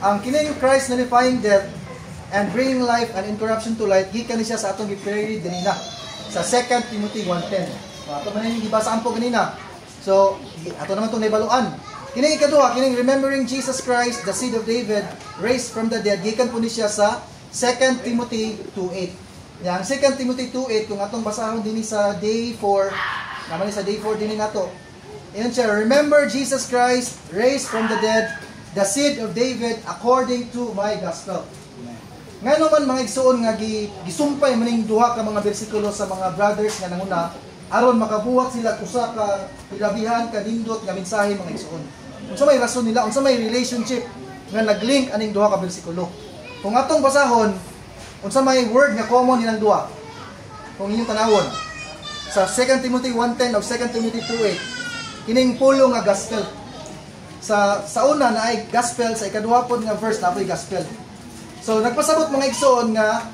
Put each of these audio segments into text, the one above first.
ang kining Christ nullifying death and bringing life and incorruption to light, gikan ni siya sa atong gi-pray dinina sa 2 Timothy 1:10. Ato man yung gibasaan po ganina. So, ato naman itong naibaluan. Kining ikaduha, kining remembering Jesus Christ, the seed of David, raised from the dead, gikan po ni siya sa 2 Timothy 2:8. Yang 2 Timothy 2:8, kung atong basahon din sa day 4, naman sa day 4 din nato. Ayan siya, remember Jesus Christ, raised from the dead, the seed of David, according to my gospel. Nga naman mga igsuon nga gisumpay maning duha ka mga bersikulo sa mga brothers nga nanguna, aron makabuhat sila usa ka ilabihan ka nindot nga mensahe mga igsuon. Unsa may rason nila, unsa may relationship nga naglink aning duha ka bersikulo. Kung atong basahon, unsa may word nga common nilang duha. Kung inyong tanawon sa 2 Timothy 1:10 o 2 Timothy 2:8, kining pulo nga gospel. Sa una na ay gospel, sa ikaduha pod nga verse na ay gospel. So nagpasabot mga igsoon nga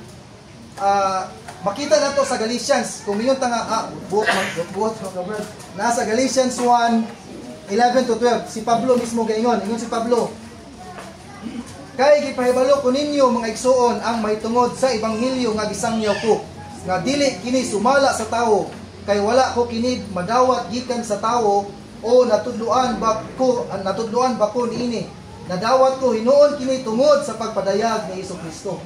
makita nato sa Galatians, kung mingon ta nga buot nasa Galatians 1:11-12, si Pablo mismo gaingon, ingon si Pablo, kay gipahibalo ko ninyo mga igsoon ang mahitungod sa ebanghelyo nga gisangyaw ko, nga dili kini sumala sa tawo, kay wala ko kini madawat gikan sa tawo o natudluan ba ko niini. Nadawat ko hinuon kini tungod sa pagpadayag ni Hesus Kristo.